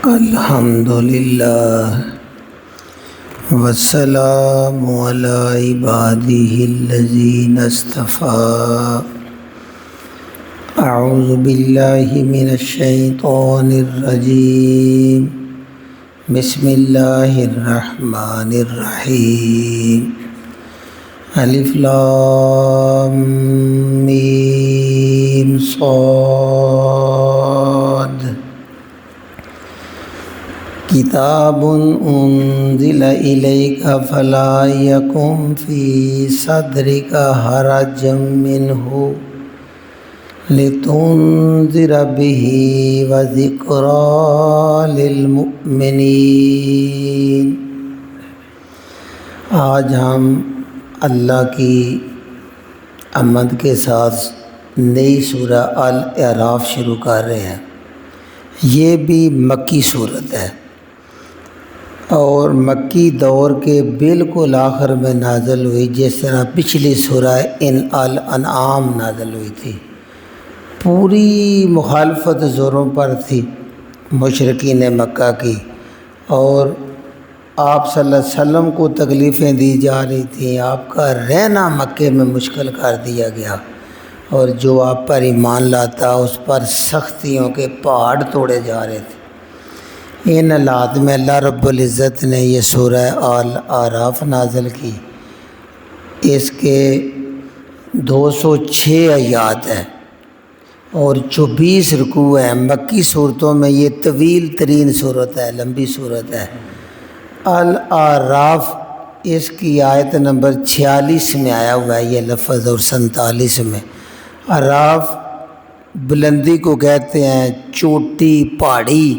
الحمدللہ والسلام علی عبادہ الذین اصطفیٰ اعوذ باللہ من الشیطان الرجیم بسم اللہ الرحمن الرحیم الف لام میم صاد کتاب انزل الیک فلا یکن فی صدرک حرج منہ لتنذر بہ وذکریٰ للمؤمنین۔ آج ہم اللہ کی آمد کے ساتھ نئی سورہ الاعراف شروع کر رہے ہیں۔ یہ بھی مکی صورت ہے اور مکی دور کے بالکل آخر میں نازل ہوئی، جس طرح پچھلی سورہ الانعام نازل ہوئی تھی۔ پوری مخالفت زوروں پر تھی مشرکین مکہ کی، اور آپ صلی اللہ علیہ وسلم کو تکلیفیں دی جا رہی تھیں، آپ کا رہنا مکے میں مشکل کر دیا گیا، اور جو آپ پر ایمان لاتا اس پر سختیوں کے پہاڑ توڑے جا رہے تھے۔ ان حالات میں اللہ رب العزت نے یہ سورہ الاعراف نازل کی۔ اس کے 206 آیات ہیں اور 24 رکوع ہیں۔ مکی صورتوں میں یہ طویل ترین صورت ہے، لمبی صورت ہے۔ الاعراف اس کی آیت نمبر 46 میں آیا ہوا ہے یہ لفظ، اور 47 میں۔ اعراف بلندی کو کہتے ہیں، چوٹی، پہاڑی۔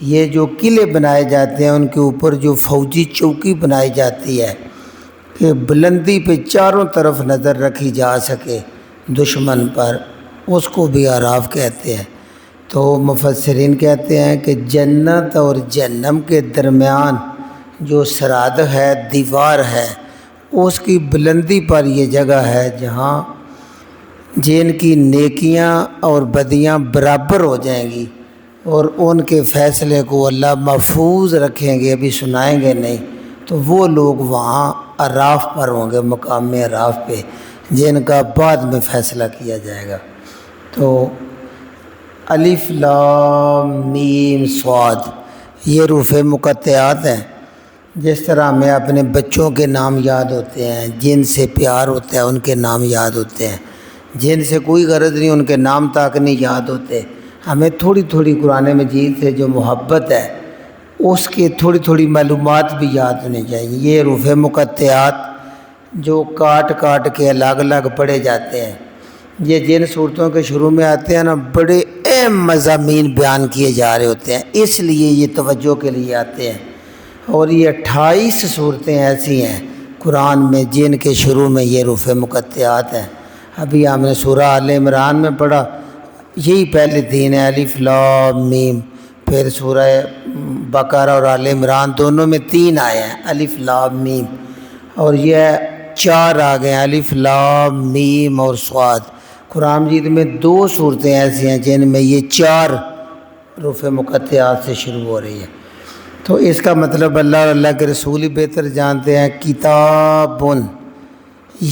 یہ جو قلعے بنائے جاتے ہیں ان کے اوپر جو فوجی چوکی بنائی جاتی ہے کہ بلندی پہ چاروں طرف نظر رکھی جا سکے دشمن پر، اس کو بھی اعراف کہتے ہیں۔ تو مفسرین کہتے ہیں کہ جنت اور جہنم کے درمیان جو سرحد ہے، دیوار ہے، اس کی بلندی پر یہ جگہ ہے جہاں جن کی نیکیاں اور بدیاں برابر ہو جائیں گی، اور ان کے فیصلے کو اللہ محفوظ رکھیں گے، ابھی سنائیں گے نہیں، تو وہ لوگ وہاں اعراف پر ہوں گے، مقام اعراف پہ، جن کا بعد میں فیصلہ کیا جائے گا۔ تو الف لام میم صاد یہ حروف مقطعات ہیں۔ جس طرح ہمیں اپنے بچوں کے نام یاد ہوتے ہیں، جن سے پیار ہوتا ہے ان کے نام یاد ہوتے ہیں، جن سے کوئی غرض نہیں ان کے نام تک نہیں یاد ہوتے۔ ہمیں تھوڑی تھوڑی قرآن مجید سے جو محبت ہے اس کی تھوڑی تھوڑی معلومات بھی یاد ہونی چاہیے۔ یہ حروف مقطعات جو کاٹ کاٹ کے الگ الگ پڑھے جاتے ہیں، یہ جن صورتوں کے شروع میں آتے ہیں نا، بڑے اہم مضامین بیان کیے جا رہے ہوتے ہیں، اس لیے یہ توجہ کے لیے آتے ہیں۔ اور یہ 28 صورتیں ایسی ہیں قرآن میں جن کے شروع میں یہ حروف مقطعات ہیں۔ ابھی ہم نے سورہ آل عمران میں پڑھا، یہی پہلے 3 ہے، الف لام میم۔ پھر سورہ بقرہ اور آل عمران دونوں میں 3 آئے ہیں، الف لام میم، اور یہ 4 آ گئے ہیں، الف لام میم اور صاد۔ قرآن مجید میں 2 صورتیں ایسی ہیں جن میں یہ 4 حروف مقطعات سے شروع ہو رہی ہیں۔ تو اس کا مطلب اللہ اور اللہ کے رسول ہی بہتر جانتے ہیں۔ کتابن،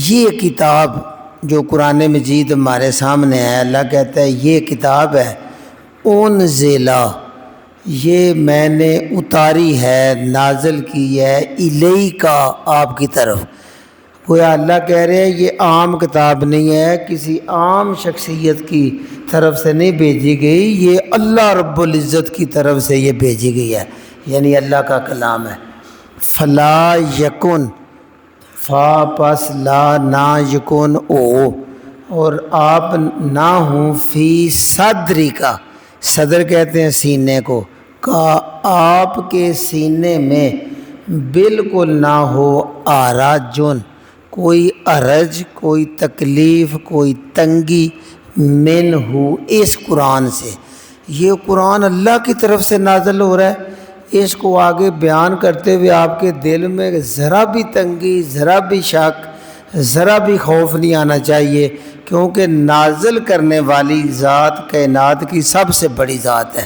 یہ کتاب جو قرآن مجید ہمارے سامنے ہے، اللہ کہتا ہے یہ کتاب ہے، انزلہ، یہ میں نے اتاری ہے، نازل کی ہے، الیکا، آپ کی طرف۔ گویا اللہ کہہ رہے ہیں یہ عام کتاب نہیں ہے، کسی عام شخصیت کی طرف سے نہیں بھیجی گئی، یہ اللہ رب العزت کی طرف سے یہ بھیجی گئی ہے، یعنی اللہ کا کلام ہے۔ فلا یکن، فا پس لا نہ یکن او، اور آپ نہ ہوں فی صدری کا، صدر کہتے ہیں سینے کو، کا آپ کے سینے میں بالکل نہ ہو آراجن، کوئی عرج، کوئی تکلیف، کوئی تنگی، من ہو، اس قرآن سے۔ یہ قرآن اللہ کی طرف سے نازل ہو رہا ہے، اس کو آگے بیان کرتے ہوئے آپ کے دل میں ذرا بھی تنگی، ذرا بھی شک، ذرا بھی خوف نہیں آنا چاہیے، کیونکہ نازل کرنے والی ذات کائنات کی سب سے بڑی ذات ہے۔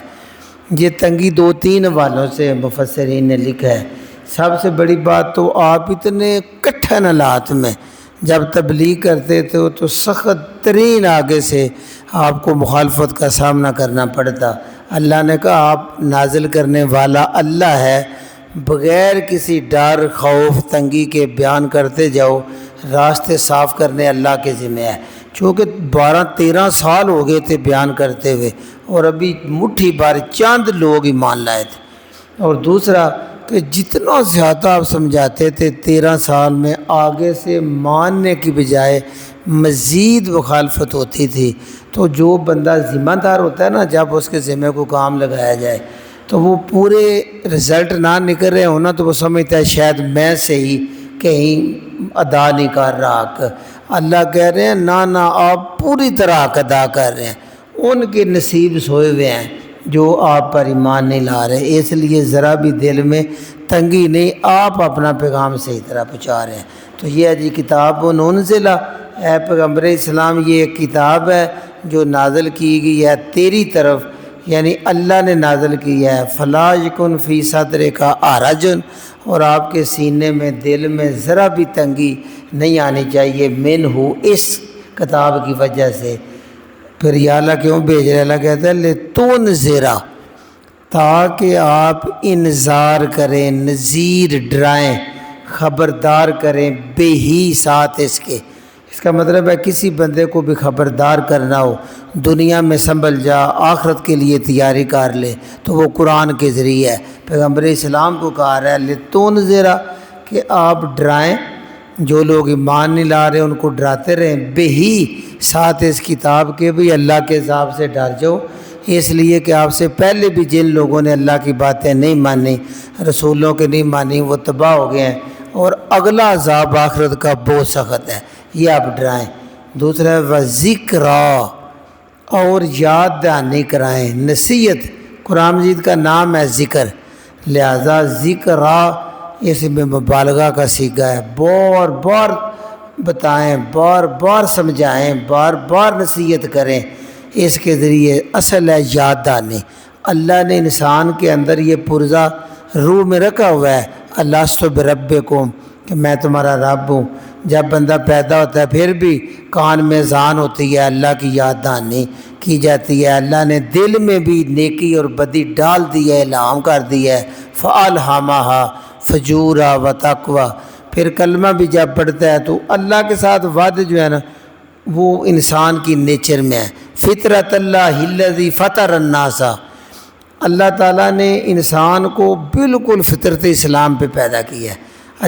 یہ تنگی 2-3 حوالوں سے مفسرین نے لکھا ہے۔ سب سے بڑی بات تو آپ اتنے کٹھن حالات میں جب تبلیغ کرتے تھے تو سخت ترین آگے سے آپ کو مخالفت کا سامنا کرنا پڑتا۔ اللہ نے کہا آپ نازل کرنے والا اللہ ہے، بغیر کسی ڈر خوف تنگی کے بیان کرتے جاؤ، راستے صاف کرنے اللہ کے ذمہ ہے۔ چونکہ 12-13 سال ہو گئے تھے بیان کرتے ہوئے، اور ابھی مٹھی بھر چند لوگ ایمان لائے تھے۔ اور دوسرا کہ جتنا زیادہ آپ سمجھاتے تھے 13 سال میں آگے سے ماننے کی بجائے مزید مخالفت ہوتی تھی۔ تو جو بندہ ذمہ دار ہوتا ہے نا، جب اس کے ذمہ کو کام لگایا جائے تو وہ پورے رزلٹ نہ نکل رہے ہونا تو وہ سمجھتا ہے شاید میں سے ہی کہیں ادا نہیں کر رہا حق۔ اللہ کہہ رہے ہیں نہ آپ پوری طرح حق ادا کر رہے ہیں، ان کے نصیب سوئے ہوئے ہیں جو آپ پر ایمان نہیں لا رہے۔ اس لیے ذرا بھی دل میں تنگی نہیں، آپ اپنا پیغام صحیح طرح پہنچا رہے ہیں۔ تو یہ جی کتاب انزلہ، اے پیغمبر اسلام یہ ایک کتاب ہے جو نازل کی گئی ہے تیری طرف، یعنی اللہ نے نازل کی ہے۔ فلا یکن فی صدرک حرج، اور آپ کے سینے میں دل میں ذرا بھی تنگی نہیں آنی چاہیے منہ، اس کتاب کی وجہ سے۔ پھر یا اللہ کیوں بھیج رہے؟ اللہ کہتا ہے لتنذر، تاکہ آپ انذار کریں، نذیر ڈرائیں، خبردار کریں، بے ہی ساتھ اس کے۔ اس کا مطلب ہے کسی بندے کو بھی خبردار کرنا ہو، دنیا میں سنبھل جا، آخرت کے لیے تیاری کر لے، تو وہ قرآن کے ذریعے ہے۔ پیغمبر اسلام کو کہا رہا ہے لتنذر، کہ آپ ڈرائیں، جو لوگ ایمان نہیں لا رہے ان کو ڈراتے رہیں، بے ہی ساتھ اس کتاب کے بھی اللہ کے عذاب سے ڈر جاؤ۔ اس لیے کہ آپ سے پہلے بھی جن لوگوں نے اللہ کی باتیں نہیں مانی، رسولوں کے نہیں مانی، وہ تباہ ہو گئے ہیں، اور اگلا عذاب آخرت کا بہت سخت ہے، یہ آپ ڈرائیں۔ دوسرا ہے وذکریٰ، اور یاد دہانی کرائیں، نصیحت۔ قرآن مجید کا نام ہے ذکر، لہذا ذکریٰ اس میں مبالغہ کا صیغہ ہے، بار بار بتائیں، بار بار سمجھائیں، بار بار نصیحت کریں، اس کے ذریعے اصل ہے یاد دہانی۔ اللہ نے انسان کے اندر یہ پرزہ روح میں رکھا ہوا ہے، الست بربکم، کہ میں تمہارا رب ہوں۔ جب بندہ پیدا ہوتا ہے پھر بھی کان میں اذان ہوتی ہے، اللہ کی یاد دہانی کی جاتی ہے۔ اللہ نے دل میں بھی نیکی اور بدی ڈال دی ہے، الہام کر دی ہے، فَأَلْهَمَهَا فُجُورًا وَتَقْوَىٰ۔ پھر کلمہ بھی جب پڑھتا ہے تو اللہ کے ساتھ وعدہ جو ہے نا وہ انسان کی نیچر میں ہے۔ فطرت اللہ الذی فطر الناس، اللہ تعالیٰ نے انسان کو بالکل فطرت اسلام پہ پیدا کیا ہے،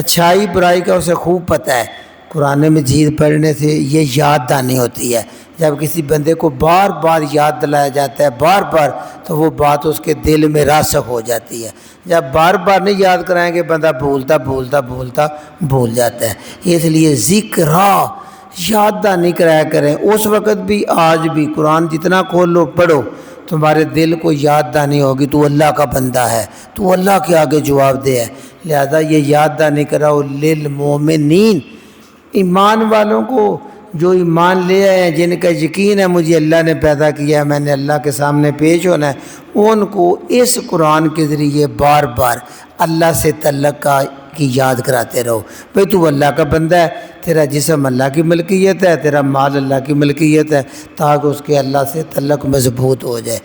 اچھائی برائی کا اسے خوب پتہ ہے۔ قرآن مجید پڑھنے سے یہ یاد دہانی ہوتی ہے، جب کسی بندے کو بار بار یاد دلایا جاتا ہے بار بار، تو وہ بات اس کے دل میں راسخ ہو جاتی ہے۔ جب بار بار نہیں یاد کرائیں گے بندہ بھولتا بھول جاتا ہے۔ اس لیے ذکریٰ، یاد دہانی کرایا کریں، اس وقت بھی آج بھی قرآن جتنا کھولو پڑھو تمہارے دل کو یاد دہانی ہوگی، تو اللہ کا بندہ ہے، تو اللہ کے آگے جواب دے ہے۔ لہذا یہ یاد دہانی کراؤ للمومنین، ایمان والوں کو جو ایمان لے آئے ہیں، جن کا یقین ہے مجھے اللہ نے پیدا کیا ہے، میں نے اللہ کے سامنے پیش ہونا ہے، ان کو اس قرآن کے ذریعے بار بار اللہ سے تعلق کی یاد کراتے رہو۔ بھئی تو اللہ کا بندہ ہے، تیرا جسم اللہ کی ملکیت ہے، تیرا مال اللہ کی ملکیت ہے، تاکہ اس کے اللہ سے تعلق مضبوط ہو جائے۔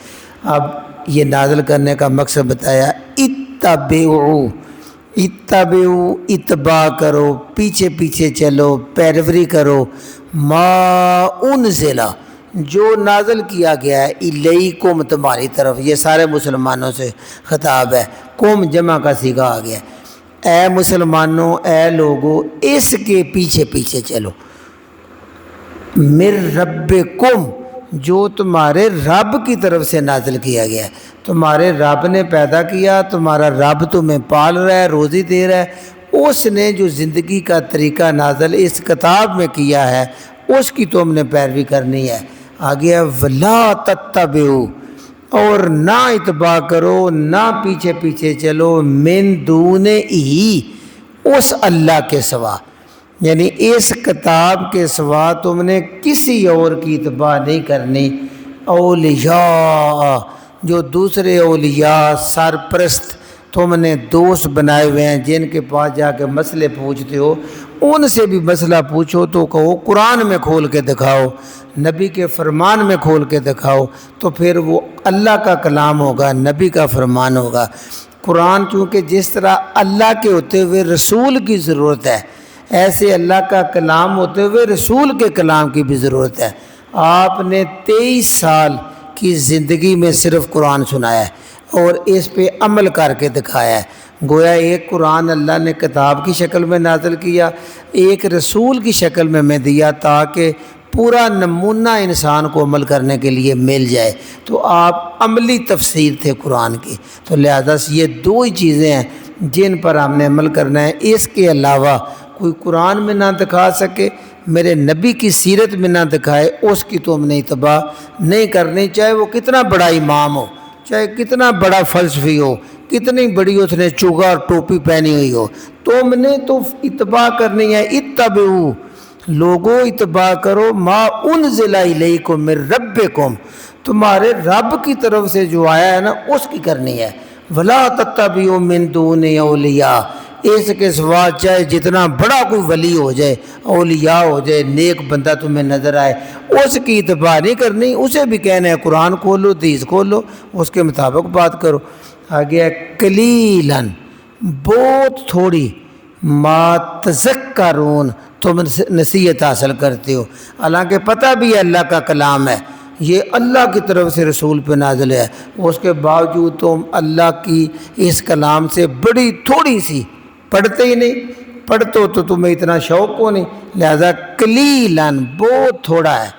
اب یہ نازل کرنے کا مقصد بتایا، اتبعوا، اتباع کرو، پیچھے پیچھے چلو، پیروی کرو، ما انزل، جو نازل کیا گیا ہے، الیکم، تمہاری طرف۔ یہ سارے مسلمانوں سے خطاب ہے، قوم جمع کا صیغہ آ گیا، اے مسلمانوں، اے لوگو، اس کے پیچھے پیچھے چلو، من ربکم، جو تمہارے رب کی طرف سے نازل کیا گیا ہے۔ تمہارے رب نے پیدا کیا، تمہارا رب تمہیں پال رہا ہے، روزی دے رہا ہے، اس نے جو زندگی کا طریقہ نازل اس کتاب میں کیا ہے اس کی تم نے پیروی کرنی ہے۔ آگے ولا تتبعوا، اور نہ اتباع کرو، نہ پیچھے پیچھے چلو، من دون ہی، اس اللہ کے سوا، یعنی اس کتاب کے سوا تم نے کسی اور کی اتباع نہیں کرنی۔ اولیاء، جو دوسرے اولیاء سرپرست تم نے دوست بنائے ہوئے ہیں جن کے پاس جا کے مسئلے پوچھتے ہو، ان سے بھی مسئلہ پوچھو تو کہو قرآن میں کھول کے دکھاؤ، نبی کے فرمان میں کھول کے دکھاؤ، تو پھر وہ اللہ کا کلام ہوگا، نبی کا فرمان ہوگا۔ قرآن چونکہ جس طرح اللہ کے ہوتے ہوئے رسول کی ضرورت ہے، ایسے اللہ کا کلام ہوتے ہوئے رسول کے کلام کی بھی ضرورت ہے۔ آپ نے 23 سال کی زندگی میں صرف قرآن سنایا ہے اور اس پہ عمل کر کے دکھایا ہے۔ گویا ایک قرآن اللہ نے کتاب کی شکل میں نازل کیا، ایک رسول کی شکل میں دیا تاکہ پورا نمونہ انسان کو عمل کرنے کے لیے مل جائے۔ تو آپ عملی تفسیر تھے قرآن کی، تو لہذا یہ دو ہی چیزیں ہیں جن پر ہم نے عمل کرنا ہے۔ اس کے علاوہ کوئی قرآن میں نہ دکھا سکے، میرے نبی کی سیرت میں نہ دکھائے، اس کی تم نے اتباع نہیں کرنی، چاہے وہ کتنا بڑا امام ہو، چاہے کتنا بڑا فلسفی ہو، کتنی بڑی اس نے چوگا اور ٹوپی پہنی ہوئی ہو، تم نے تو اتباع کرنی ہے۔ اتبعوا، لوگوں اتباع کرو ما انزل الیکم من ربکم، تمہارے رب کی طرف سے جو آیا ہے نا اس کی کرنی ہے۔ ولا تتبعوا من دون اولیاء، اس کے سوا چاہے جتنا بڑا کوئی ولی ہو جائے، اولیاء ہو جائے، نیک بندہ تمہیں نظر آئے، اس کی اتباع نہیں کرنی، اسے بھی کہنا ہے قرآن کھولو، حدیث کھولو، اس کے مطابق بات کرو۔ آگے ہے قلیلاً، بہت تھوڑی، ما تذکرون، تم نصیحت حاصل کرتے ہو، حالانکہ پتہ بھی ہے اللہ کا کلام ہے، یہ اللہ کی طرف سے رسول پہ نازل ہے، اس کے باوجود تم اللہ کی اس کلام سے بڑی تھوڑی سی پڑھتے ہی نہیں، پڑھتے ہو تو تمہیں اتنا شوق کو نہیں، لہذا قلیلاً، بہت تھوڑا ہے،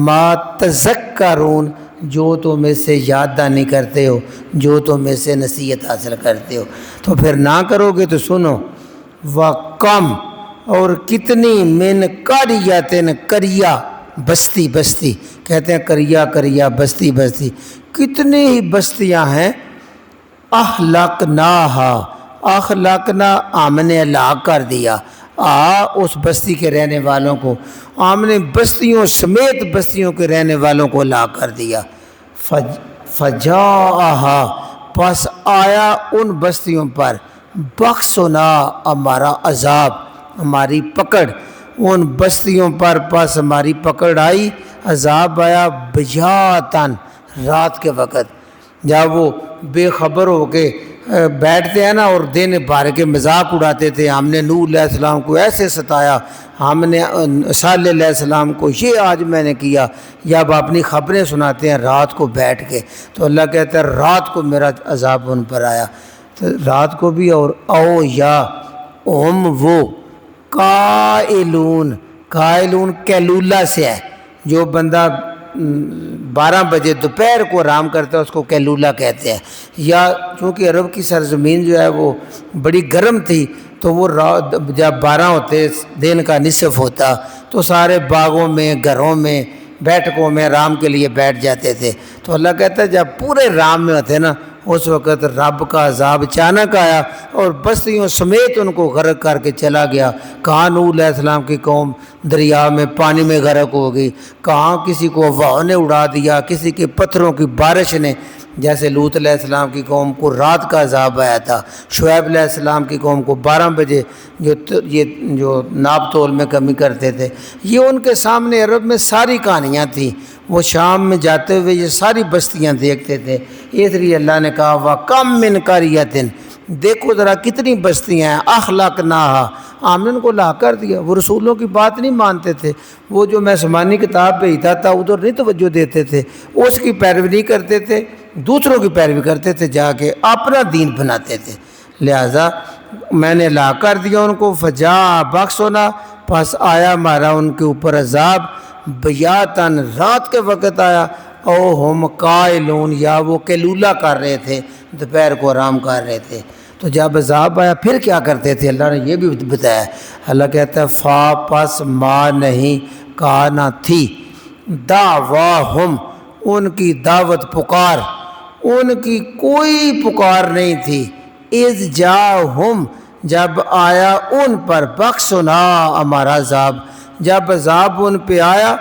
ما تذکرون، جو تم اس سے یاد دانی کرتے ہو، جو تم اس سے نصیحت حاصل کرتے ہو۔ تو پھر نہ کرو گے تو سنو، وَقَمْ، اور کتنی، من قریۃ، قریہ بستی، بستی کہتے ہیں، قریہ قریہ، بستی بستی، کتنی ہی بستیاں ہیں، اہلکناہا، اخلاقنا، ہم نے ہلاک کر دیا، اس بستی کے رہنے والوں کو، ہم نے بستیوں سمیت بستیوں کے رہنے والوں کو ہلاک کر دیا۔ فجاءہا، پس آیا ان بستیوں پر، بخسنا، ہمارا عذاب، ہماری پکڑ، ان بستیوں پر پس ہماری پکڑ آئی، عذاب آیا، بجاتن، رات کے وقت، جب وہ بے خبر ہو کے بیٹھتے ہیں نا اور دن بھر کے مذاق اڑاتے تھے، ہم نے نوح علیہ السلام کو ایسے ستایا، ہم نے صالح علیہ السلام کو یہ آج میں نے کیا، یا اب اپنی خبریں سناتے ہیں رات کو بیٹھ کے، تو اللہ کہتا ہے رات کو میرا عذاب ان پر آیا، تو رات کو بھی۔ اور او یا وہ قائلون، قائلون کیلولہ سے ہے، جو بندہ 12 بجے دوپہر کو آرام کرتا ہے اس کو کیلولہ کہتے ہیں، یا چونکہ عرب کی سرزمین جو ہے وہ بڑی گرم تھی تو وہ جب 12 ہوتے دن کا نصف ہوتا تو سارے باغوں میں، گھروں میں، بیٹھکوں میں آرام کے لیے بیٹھ جاتے تھے، تو اللہ کہتا ہے جب پورے آرام میں ہوتے نا اس وقت رب کا عذاب اچانک آیا اور بستیوں سمیت ان کو غرق کر کے چلا گیا۔ کہاں نوح علیہ السلام کی قوم دریا میں پانی میں غرق ہو گئی، کہاں کسی کو ہوا نے اڑا دیا، کسی کے پتھروں کی بارش نے، جیسے لوط علیہ السلام کی قوم کو رات کا عذاب آیا تھا، شعیب علیہ السلام کی قوم کو 12 بجے جو ناپ تول میں کمی کرتے تھے، یہ ان کے سامنے عرب میں ساری کہانیاں تھیں، وہ شام میں جاتے ہوئے یہ ساری بستیاں دیکھتے تھے، اس لیے اللہ نے کہا وَكَمْ مِنْ قَرْيَةٍ، دیکھو ذرا کتنی بستیاں ہیں، اخلاقناہا، ہم نے ان کو لاحق کر دیا، وہ رسولوں کی بات نہیں مانتے تھے، وہ جو میں آسمانی کتاب بھیجتا تھا ادھر نہیں توجہ دیتے تھے، اس کی پیروی نہیں کرتے تھے، دوسروں کی پیروی کرتے تھے، جا کے اپنا دین بناتے تھے، لہذا میں نے لاحق کر دیا ان کو۔ فجاء بخسنا، پس آیا ہمارا ان کے اوپر عذاب، بیاتن، رات کے وقت آیا، او ہم قائلون، یا وہ کیلولہ کر رہے تھے، دوپہر کو آرام کر رہے تھے، تو جب عذاب آیا پھر کیا کرتے تھے اللہ نے یہ بھی بتایا۔ اللہ کہتا ہے فا، پس ما نہیں، کہا نہ تھی، دعواہم، ان کی دعوت پکار، ان کی کوئی پکار نہیں تھی، اذ جاءہم، جب آیا ان پر، بخسنا، ہمارا عذاب، جب عذاب ان پہ آیا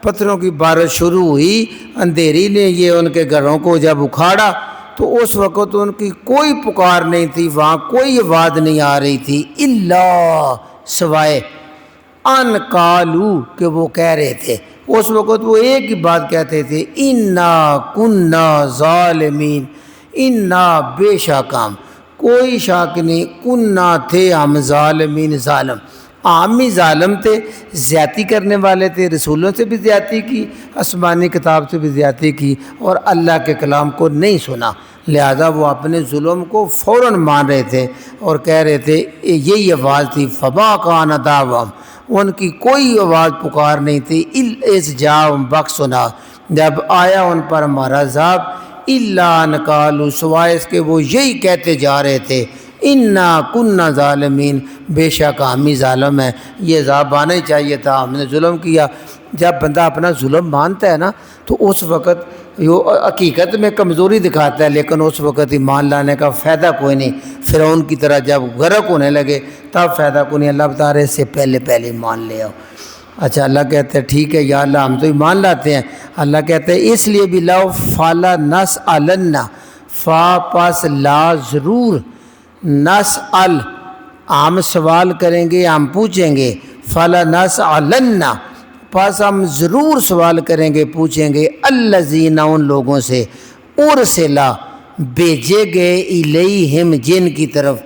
پتھروں کی بارش شروع ہوئی، اندھیری نے یہ ان کے گھروں کو جب اکھاڑا تو اس وقت ان کی کوئی پکار نہیں تھی، وہاں کوئی آواز نہیں آ رہی تھی، الا سوائے ان قالو کہ وہ کہہ رہے تھے، اس وقت وہ ایک ہی بات کہتے تھے، انا کنا ظالمین، انا بے شک ہم، کوئی شک نہیں، کنا تھے ہم ظالمین، ظالم، عام ہی ظالم تھے، زیادتی کرنے والے تھے، رسولوں سے بھی زیادتی کی، آسمانی کتاب سے بھی زیادتی کی، اور اللہ کے کلام کو نہیں سنا، لہذا وہ اپنے ظلم کو فوراً مان رہے تھے اور کہہ رہے تھے یہی آواز تھی، فما کان دعواہم، ان کی کوئی آواز پکار نہیں تھی، اذ جاءہم بأسنا، جب آیا ان پر ہمارا عذاب، الا ان قالوا، سوائے اس کے وہ یہی کہتے جا رہے تھے، انا کنا ظالمین، بے شک ہم ہی ظالم ہیں، یہ عذاب آنا ہی چاہیے تھا، ہم نے ظلم کیا۔ جب بندہ اپنا ظلم مانتا ہے نا تو اس وقت حقیقت میں کمزوری دکھاتا ہے، لیکن اس وقت ایمان لانے کا فائدہ کوئی نہیں، فرعون کی طرح جب غرق ہونے لگے تب فائدہ کوئی نہیں، اللہ بتا رہے اس سے پہلے ایمان لے آؤ۔ اچھا اللہ کہتے ہیں ٹھیک ہے یا اللہ ہم تو ایمان لاتے ہیں، اللہ کہتے ہیں اس لیے بھی لاؤ، فالا نسألن، فا پس لا ضرور، نسأل ہم سوال کریں گے، ہم پوچھیں گے، فلا نسألن پس ہم ضرور سوال کریں گے، پوچھیں گے، الذین ان لوگوں سے، ارسلا بھیجے گئے، الیہم جن کی طرف،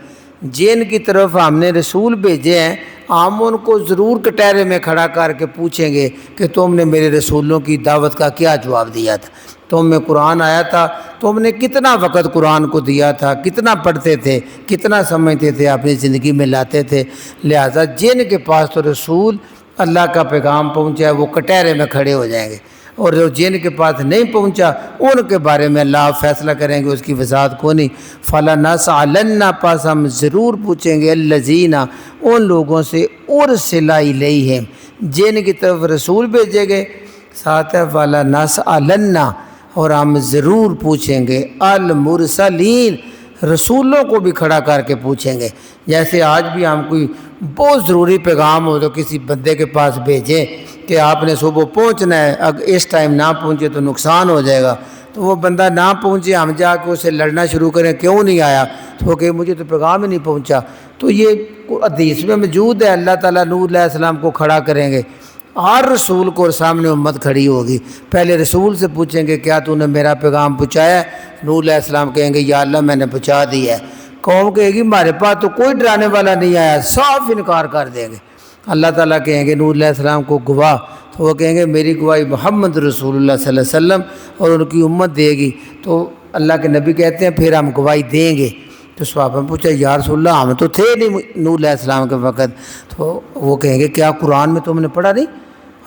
جن کی طرف ہم نے رسول بھیجے ہیں، ہم ان کو ضرور کٹہرے میں کھڑا کر کے پوچھیں گے کہ تم نے میرے رسولوں کی دعوت کا کیا جواب دیا تھا، تم میں قرآن آیا تھا، تم نے کتنا وقت قرآن کو دیا تھا، کتنا پڑھتے تھے، کتنا سمجھتے تھے، اپنی زندگی میں لاتے تھے۔ لہٰذا جن کے پاس تو رسول اللہ کا پیغام پہنچا ہے وہ کٹہرے میں کھڑے ہو جائیں گے، اور جو جن کے پاس نہیں پہنچا ان کے بارے میں اللہ فیصلہ کریں گے، اس کی وضاحت کو نہیں۔ فَلَنَسْأَلَنَّ پس ہم ضرور پوچھیں گے، الَّذِينَ ان لوگوں سے، اُرْسِلَ إِلَيْهِمْ جن کی طرف رسول بھیجے گئے، ساتھ ہے فَلَنَسْأَلَنَّ اور ہم ضرور پوچھیں گے، المرسلین رسولوں کو بھی کھڑا کر کے پوچھیں گے۔ جیسے آج بھی ہم کوئی بہت ضروری پیغام ہو تو کسی بندے کے پاس بھیجیں کہ آپ نے صبح پہنچنا ہے، اگر اس ٹائم نہ پہنچے تو نقصان ہو جائے گا، تو وہ بندہ نہ پہنچے، ہم جا کے اسے لڑنا شروع کریں کیوں نہیں آیا، تو وہ کہ مجھے تو پیغام ہی نہیں پہنچا، تو یہ حدیث میں موجود ہے، اللہ تعالیٰ نوح علیہ السلام کو کھڑا کریں گے، ہر رسول کو سامنے امت کھڑی ہوگی، پہلے رسول سے پوچھیں گے کیا تو نے میرا پیغام پہنچایا ہے، نوح علیہ السلام کہیں گے یا اللہ میں نے پہنچا دیا ہے، قوم کہے گی ہمارے پاس تو کوئی ڈرانے والا نہیں آیا، صاف انکار کر دیں گے، اللہ تعالیٰ کہیں گے نوح علیہ السلام کو گواہ، تو وہ کہیں گے میری گواہی محمد رسول اللہ صلی اللہ علیہ وسلم اور ان کی امت دے گی، تو اللہ کے نبی کہتے ہیں پھر ہم گواہی دیں گے۔ تو صحابہ نے پوچھا یا رسول اللہ ہم تو تھے نہیں نوح علیہ السلام کے وقت، تو وہ کہیں گے کیا قرآن میں تم نے پڑھا نہیں،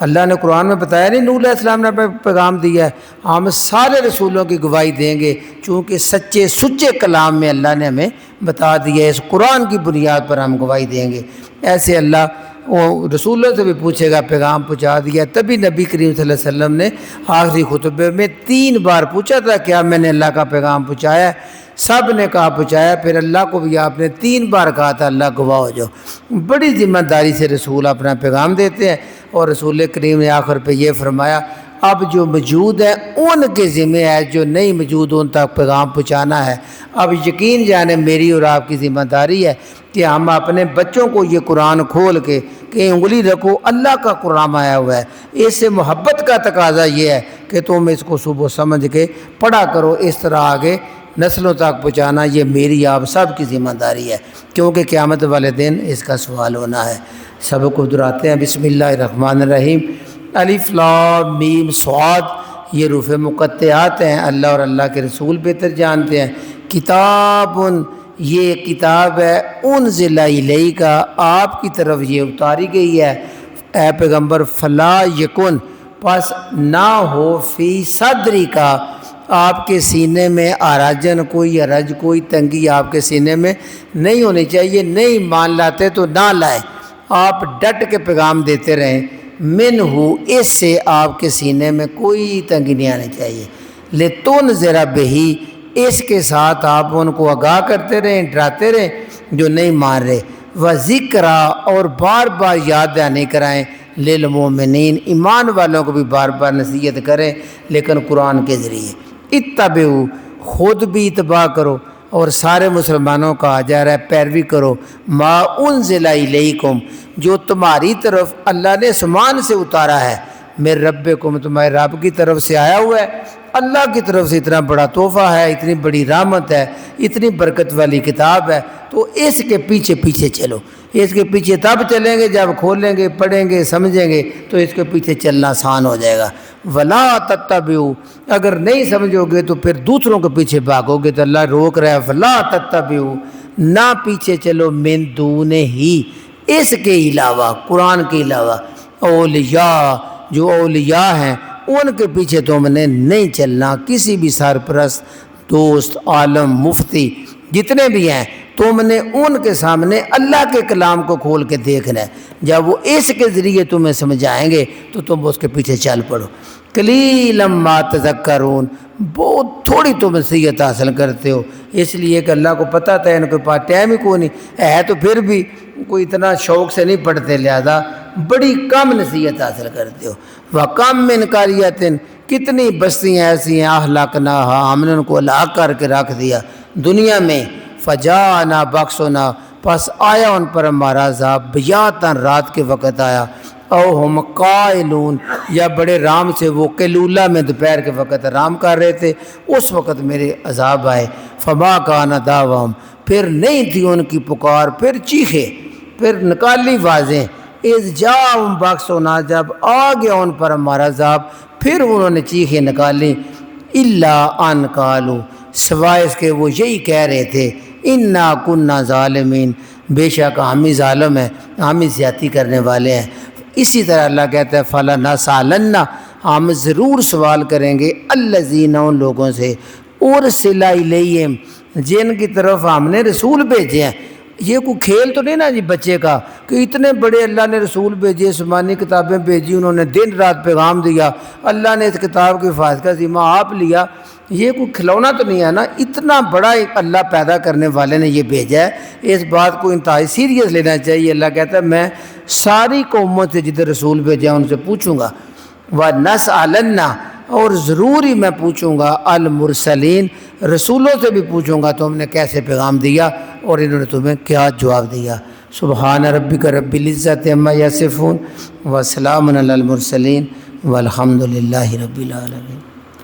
اللہ نے قرآن میں بتایا نہیں نوح علیہ السلام نے پیغام دیا ہے، ہم سارے رسولوں کی گواہی دیں گے، چونکہ سچے سچے کلام میں اللہ نے ہمیں بتا دیا ہے، اس قرآن کی بنیاد پر ہم گواہی دیں گے۔ ایسے اللہ وہ رسولوں سے بھی پوچھے گا پیغام پہنچا دیا، تبھی نبی کریم صلی اللہ علیہ وسلم نے آخری خطبے میں 3 بار پوچھا تھا کیا میں نے اللہ کا پیغام پہنچایا ہے، سب نے کہا پہنچایا، پھر اللہ کو بھی آپ نے 3 بار کہا تھا اللہ گواہ ہو جاؤ۔ بڑی ذمہ داری سے رسول اپنا پیغام دیتے ہیں، اور رسول کریم نے آخر پہ یہ فرمایا اب جو موجود ہے ان کے ذمہ ہے، جو نہیں موجود ان تک پیغام پہنچانا ہے۔ اب یقین جانے میری اور آپ کی ذمہ داری ہے کہ ہم اپنے بچوں کو یہ قرآن کھول کے کہ انگلی رکھو اللہ کا قرآن آیا ہوا ہے، اس سے محبت کا تقاضا یہ ہے کہ تم اس کو صبح سمجھ کے پڑھا کرو، اس طرح آگے نسلوں تک پہنچانا یہ میری آپ سب کی ذمہ داری ہے، کیونکہ قیامت والے دن اس کا سوال ہونا ہے۔ سب کو دہراتے ہیں، بسم اللہ الرحمن الرحیم، الف لام میم صاد، یہ حروف مقطعات ہیں، اللہ اور اللہ کے رسول بہتر جانتے ہیں۔ کتاب، یہ کتاب ہے، انزل الیک، آپ کی طرف یہ اتاری گئی ہے اے پیغمبر، فلا یکن، پس نہ ہو، فی صدری کا، آپ کے سینے میں آراجن، کوئی حرج، کوئی تنگی آپ کے سینے میں نہیں ہونی چاہیے، نہیں مان لاتے تو نہ لائیں، آپ ڈٹ کے پیغام دیتے رہیں، من ہو، اس سے آپ کے سینے میں کوئی تنگی نہیں آنی چاہیے، لتنذر بہ، اس کے ساتھ آپ ان کو آگاہ کرتے رہیں، ڈراتے رہیں جو نہیں مان رہے، وذکریٰ، اور بار بار یاد دہانی کرائیں، للمؤمنین، ایمان والوں کو بھی بار بار نصیحت کریں لیکن قرآن کے ذریعے۔ اتبعوا، خود بھی اتباع کرو اور سارے مسلمانوں کا جا رہا ہے پیروی کرو، ما انزل الیکم، جو تمہاری طرف اللہ نے آسمان سے اتارا ہے، میرے ربکم، تمہارے رب کی طرف سے آیا ہوا ہے۔ اللہ کی طرف سے اتنا بڑا تحفہ ہے، اتنی بڑی رحمت ہے، اتنی برکت والی کتاب ہے، تو اس کے پیچھے پیچھے چلو۔ اس کے پیچھے تب چلیں گے جب کھولیں گے، پڑھیں گے، سمجھیں گے تو اس کے پیچھے چلنا آسان ہو جائے گا۔ ولا تتبعوا، اگر نہیں سمجھو گے تو پھر دوسروں کے پیچھے بھاگو گے، تو اللہ روک رہا ہے ولا تتبعوا، نہ پیچھے چلو، من دونہ ہی، اس کے علاوہ، قرآن کے علاوہ، اولیاء، جو اولیاء ہیں ان کے پیچھے تم نے نہیں چلنا، کسی بھی سرپرست، دوست، عالم، مفتی جتنے بھی ہیں، تم نے ان کے سامنے اللہ کے کلام کو کھول کے دیکھنا ہے، جب وہ اس کے ذریعے تمہیں سمجھائیں گے تو تم اس کے پیچھے چل پڑو۔ قلیلا ما تذکرون، بہت تھوڑی تم نصیحت حاصل کرتے ہو، اس لیے کہ اللہ کو پتہ تھا ان کے پاس ٹائم ہی کوئی نہیں ہے، تو پھر بھی کوئی اتنا شوق سے نہیں پڑھتے، لہذا بڑی کم نصیحت حاصل کرتے ہو۔ وَكَم مِّن قَرْيَةٍ، کتنی بستیاں ایسی ہیں، اہلکناہا، ہم نے ان کو ہلاک کر کے رکھ دیا دنیا میں، فجاءنا بأسنا، پس آیا ان پر ہمارا عذاب، بیاتاً، رات کے وقت آیا، او ہم قائلون، یا بڑے رام سے وہ قیلولہ میں دوپہر کے وقت آرام کر رہے تھے، اس وقت میرے عذاب آئے، فما کان دعواہم، پھر نہیں تھی ان کی پکار، پھر چیخے، پھر نکالی واضح، اذ جاءہم بأسنا، جب آ گیا ان پر ہمارا عذاب، پھر انہوں نے چیخیں نکالی، الا ان قالوا، سوائے اس کے وہ یہی کہہ رہے تھے، انا کنا ظالمین، بے شک ہم ہی ظالم ہیں، ہم ہی زیادتی کرنے والے ہیں۔ اسی طرح اللہ کہتا ہے فَلَنَسْأَلَنَّ، ہم ضرور سوال کریں گے، الذین، ان لوگوں سے، اُرسِلَ الیہم، جن کی طرف ہم نے رسول بھیجے ہیں۔ یہ کوئی کھیل تو نہیں نا جی بچے کا، کہ اتنے بڑے اللہ نے رسول بھیجے، آسمانی کتابیں بھیجی، انہوں نے دن رات پیغام دیا، اللہ نے اس کتاب کی حفاظت کا ذمہ آپ لیا، یہ کوئی کھلونا تو نہیں ہے نا، اتنا بڑا اللہ پیدا کرنے والے نے یہ بھیجا ہے، اس بات کو انتہائی سیریس لینا چاہیے۔ اللہ کہتا ہے میں ساری قوموں سے جدھر رسول بھیجا ان سے پوچھوں گا، وَنَسْأَلَنَّ، اور ضرور ہی میں پوچھوں گا، المرسلین، رسولوں سے بھی پوچھوں گا تم نے کیسے پیغام دیا اور انہوں نے تمہیں کیا جواب دیا۔ سبحان ربک رب العزت عما یصفون وسلام علی المرسلین والحمد للہ رب العالمین۔